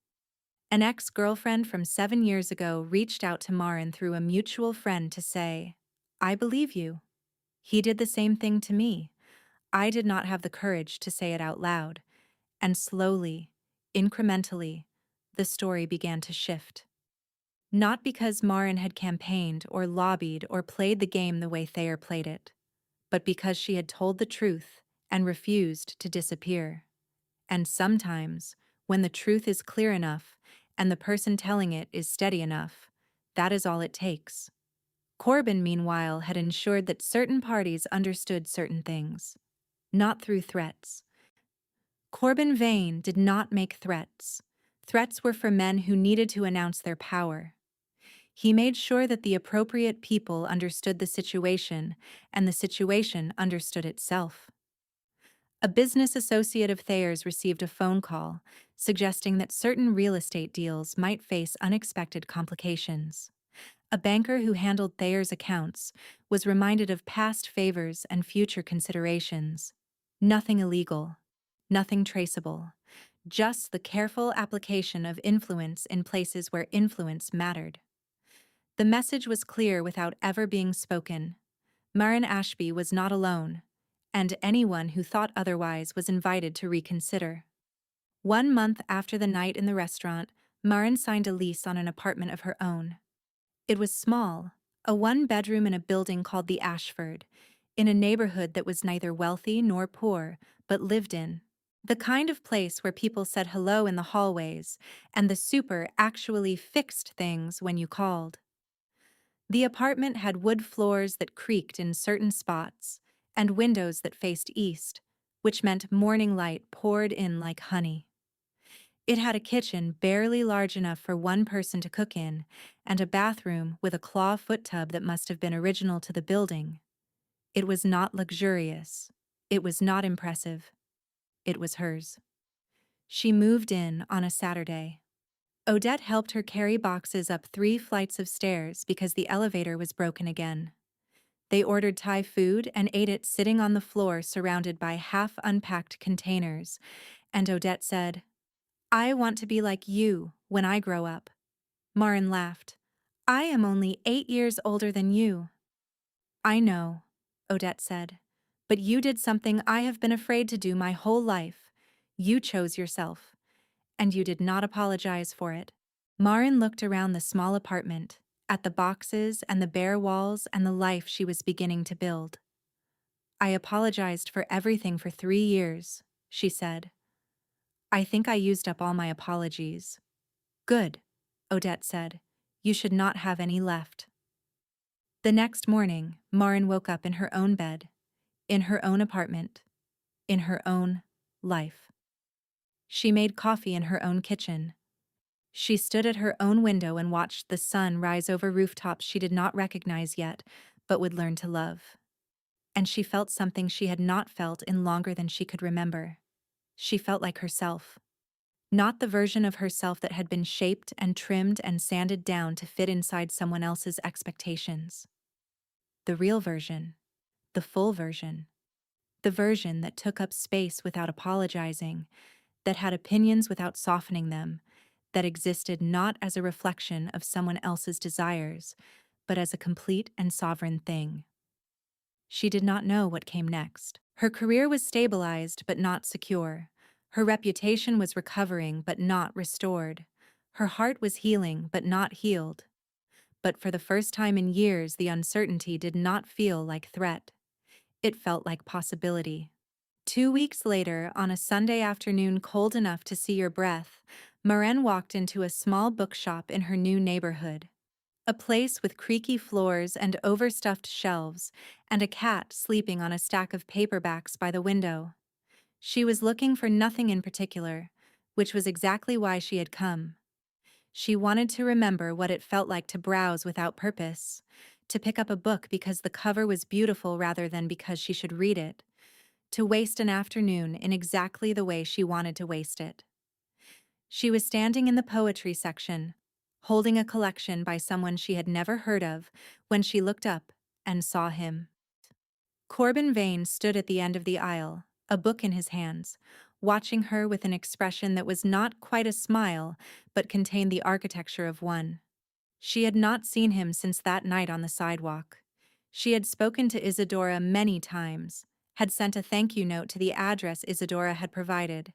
An ex-girlfriend from 7 years ago reached out to Marin through a mutual friend to say, "I believe you." He did the same thing to me. I did not have the courage to say it out loud. And slowly, incrementally, the story began to shift. Not because Marin had campaigned or lobbied or played the game the way Thayer played it, but because she had told the truth and refused to disappear. And sometimes, when the truth is clear enough and the person telling it is steady enough, that is all it takes. Corbin, meanwhile, had ensured that certain parties understood certain things, not through threats. Corbin Vane did not make threats. Threats were for men who needed to announce their power. He made sure that the appropriate people understood the situation, and the situation understood itself. A business associate of Thayer's received a phone call suggesting that certain real estate deals might face unexpected complications. A banker who handled Thayer's accounts was reminded of past favors and future considerations. Nothing illegal, nothing traceable, just the careful application of influence in places where influence mattered. The message was clear without ever being spoken. Marin Ashby was not alone, and anyone who thought otherwise was invited to reconsider. 1 month after the night in the restaurant, Marin signed a lease on an apartment of her own. It was small, a one-bedroom in a building called the Ashford, in a neighborhood that was neither wealthy nor poor, but lived in. The kind of place where people said hello in the hallways, and the super actually fixed things when you called. The apartment had wood floors that creaked in certain spots, and windows that faced east, which meant morning light poured in like honey. It had a kitchen barely large enough for one person to cook in, and a bathroom with a claw foot tub that must have been original to the building. It was not luxurious. It was not impressive. It was hers. She moved in on a Saturday. Odette helped her carry boxes up 3 flights of stairs because the elevator was broken again. They ordered Thai food and ate it sitting on the floor surrounded by half-unpacked containers, and Odette said, "I want to be like you when I grow up." Marin laughed. "I am only 8 years older than you." "I know," Odette said, "but you did something I have been afraid to do my whole life. You chose yourself, and you did not apologize for it." Marin looked around the small apartment, at the boxes and the bare walls and the life she was beginning to build. "I apologized for everything for 3 years," she said. "I think I used up all my apologies." "Good," Odette said. "You should not have any left." The next morning, Marin woke up in her own bed, in her own apartment, in her own life. She made coffee in her own kitchen. She stood at her own window and watched the sun rise over rooftops she did not recognize yet, but would learn to love. And she felt something she had not felt in longer than she could remember. She felt like herself. Not the version of herself that had been shaped and trimmed and sanded down to fit inside someone else's expectations. The real version. The full version. The version that took up space without apologizing, that had opinions without softening them, that existed not as a reflection of someone else's desires, but as a complete and sovereign thing. She did not know what came next. Her career was stabilized but not secure. Her reputation was recovering but not restored. Her heart was healing but not healed. But for the first time in years, the uncertainty did not feel like threat. It felt like possibility. 2 weeks later, on a Sunday afternoon cold enough to see your breath, Maren walked into a small bookshop in her new neighborhood. A place with creaky floors and overstuffed shelves, and a cat sleeping on a stack of paperbacks by the window. She was looking for nothing in particular, which was exactly why she had come. She wanted to remember what it felt like to browse without purpose, to pick up a book because the cover was beautiful rather than because she should read it, to waste an afternoon in exactly the way she wanted to waste it. She was standing in the poetry section, holding a collection by someone she had never heard of, when she looked up and saw him. Corbin Vane stood at the end of the aisle, a book in his hands, watching her with an expression that was not quite a smile, but contained the architecture of one. She had not seen him since that night on the sidewalk. She had spoken to Isadora many times, had sent a thank you note to the address Isadora had provided,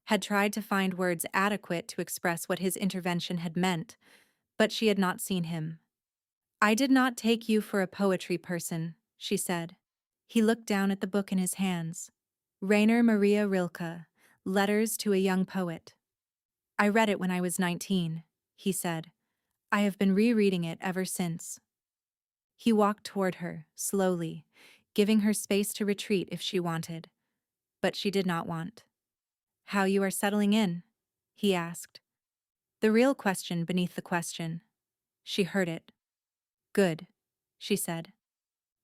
had tried to find words adequate to express what his intervention had meant, but she had not seen him. "I did not take you for a poetry person," she said. He looked down at the book in his hands. Rainer Maria Rilke, Letters to a Young Poet. "I read it when I was 19, he said. "I have been rereading it ever since." He walked toward her, slowly, giving her space to retreat if she wanted. But she did not want. "How you are settling in?" he asked. The real question beneath the question. She heard it. "Good," she said.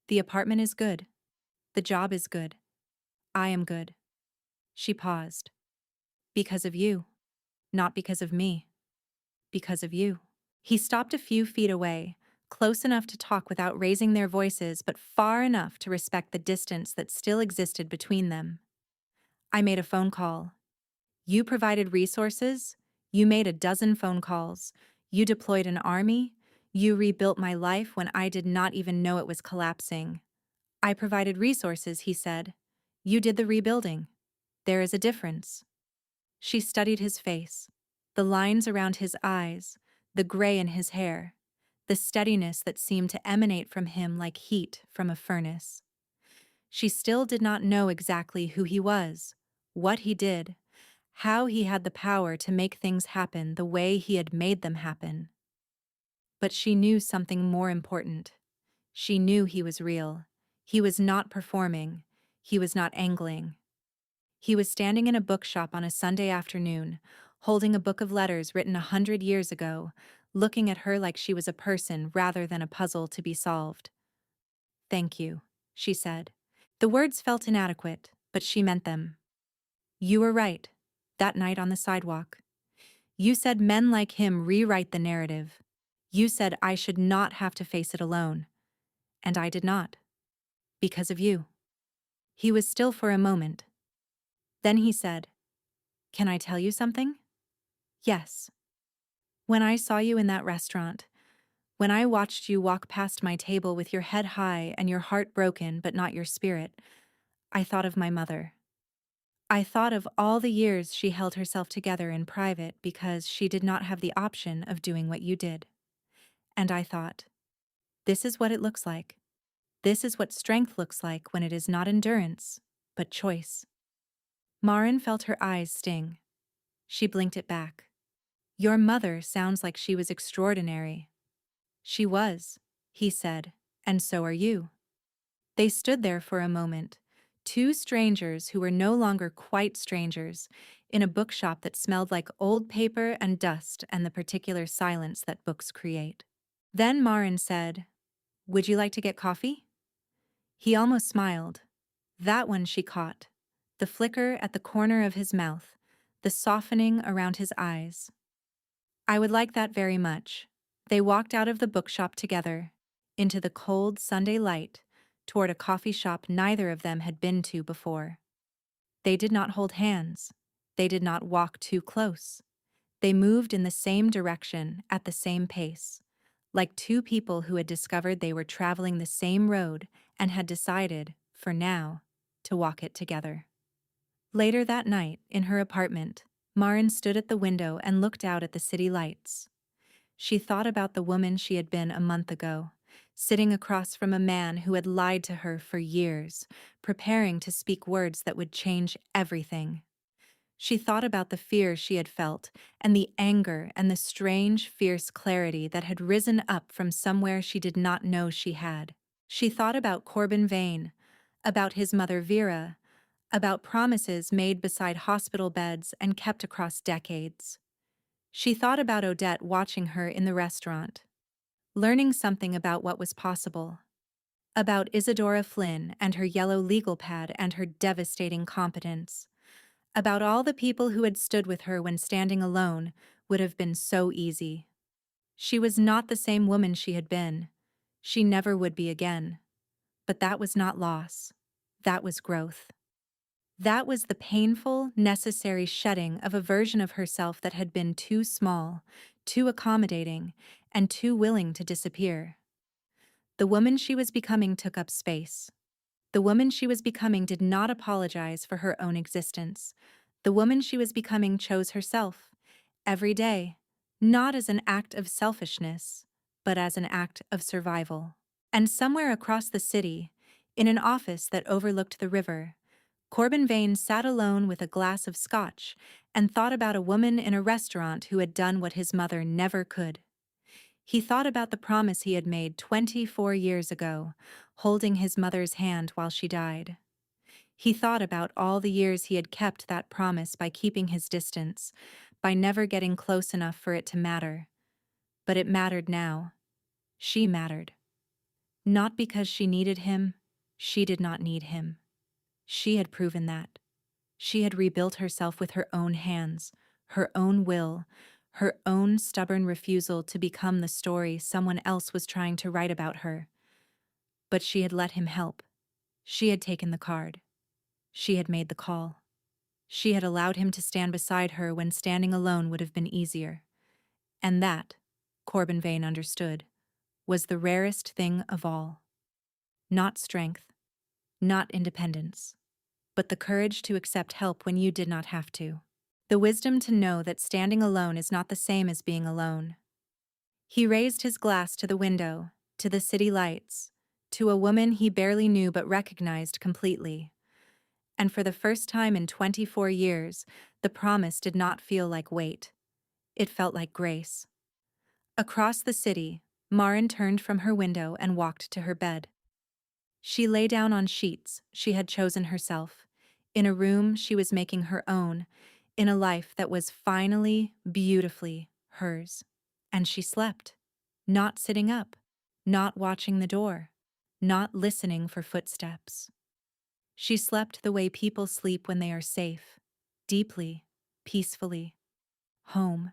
"The apartment is good. The job is good. I am good." She paused. "Because of you. Not because of me. Because of you." He stopped a few feet away, close enough to talk without raising their voices, but far enough to respect the distance that still existed between them. "I made a phone call. You provided resources. You made a dozen phone calls. You deployed an army. You rebuilt my life when I did not even know it was collapsing." "I provided resources," he said. "You did the rebuilding. There is a difference." She studied his face, the lines around his eyes, the gray in his hair, the steadiness that seemed to emanate from him like heat from a furnace. She still did not know exactly who he was, what he did, how he had the power to make things happen the way he had made them happen. But she knew something more important. She knew he was real. He was not performing. He was not angling. He was standing in a bookshop on a Sunday afternoon, holding a book of letters written 100 years ago, looking at her like she was a person rather than a puzzle to be solved. "Thank you," she said. The words felt inadequate, but she meant them. "You were right, that night on the sidewalk. You said men like him rewrite the narrative. You said I should not have to face it alone. And I did not. Because of you." He was still for a moment. Then he said, "Can I tell you something?" "Yes. When I saw you in that restaurant, when I watched you walk past my table with your head high and your heart broken but not your spirit, I thought of my mother. I thought of all the years she held herself together in private because she did not have the option of doing what you did. And I thought, this is what it looks like. This is what strength looks like when it is not endurance, but choice." Marin felt her eyes sting. She blinked it back. "Your mother sounds like she was extraordinary." "She was," he said, "and so are you." They stood there for a moment, two strangers who were no longer quite strangers, in a bookshop that smelled like old paper and dust and the particular silence that books create. Then Marin said, "Would you like to get coffee?" He almost smiled. That one she caught. The flicker at the corner of his mouth, the softening around his eyes. "I would like that very much." They walked out of the bookshop together, into the cold Sunday light, toward a coffee shop neither of them had been to before. They did not hold hands. They did not walk too close. They moved in the same direction at the same pace, like two people who had discovered they were traveling the same road and had decided, for now, to walk it together. Later that night, in her apartment, Marin stood at the window and looked out at the city lights. She thought about the woman she had been a month ago, sitting across from a man who had lied to her for years, preparing to speak words that would change everything. She thought about the fear she had felt, and the anger and the strange, fierce clarity that had risen up from somewhere she did not know she had. She thought about Corbin Vane, about his mother Vera, about promises made beside hospital beds and kept across decades. She thought about Odette watching her in the restaurant, learning something about what was possible, about Isadora Flynn and her yellow legal pad and her devastating competence, about all the people who had stood with her when standing alone would have been so easy. She was not the same woman she had been. She never would be again. But that was not loss. That was growth. That was the painful, necessary shedding of a version of herself that had been too small, too accommodating, and too willing to disappear. The woman she was becoming took up space. The woman she was becoming did not apologize for her own existence. The woman she was becoming chose herself, every day, not as an act of selfishness, but as an act of survival. And somewhere across the city, in an office that overlooked the river, Corbin Vane sat alone with a glass of scotch and thought about a woman in a restaurant who had done what his mother never could. He thought about the promise he had made 24 years ago, holding his mother's hand while she died. He thought about all the years he had kept that promise by keeping his distance, by never getting close enough for it to matter. But it mattered now. She mattered. Not because she needed him, she did not need him. She had proven that. She had rebuilt herself with her own hands, her own will, her own stubborn refusal to become the story someone else was trying to write about her. But she had let him help. She had taken the card. She had made the call. She had allowed him to stand beside her when standing alone would have been easier. And that, Corbin Vane understood, was the rarest thing of all. Not strength, not independence, but the courage to accept help when you did not have to. The wisdom to know that standing alone is not the same as being alone. He raised his glass to the window, to the city lights, to a woman he barely knew but recognized completely. And for the first time in 24 years, the promise did not feel like weight. It felt like grace. Across the city, Marin turned from her window and walked to her bed. She lay down on sheets she had chosen herself, in a room she was making her own, in a life that was finally, beautifully hers. And she slept, not sitting up, not watching the door, not listening for footsteps. She slept the way people sleep when they are safe, deeply, peacefully, home.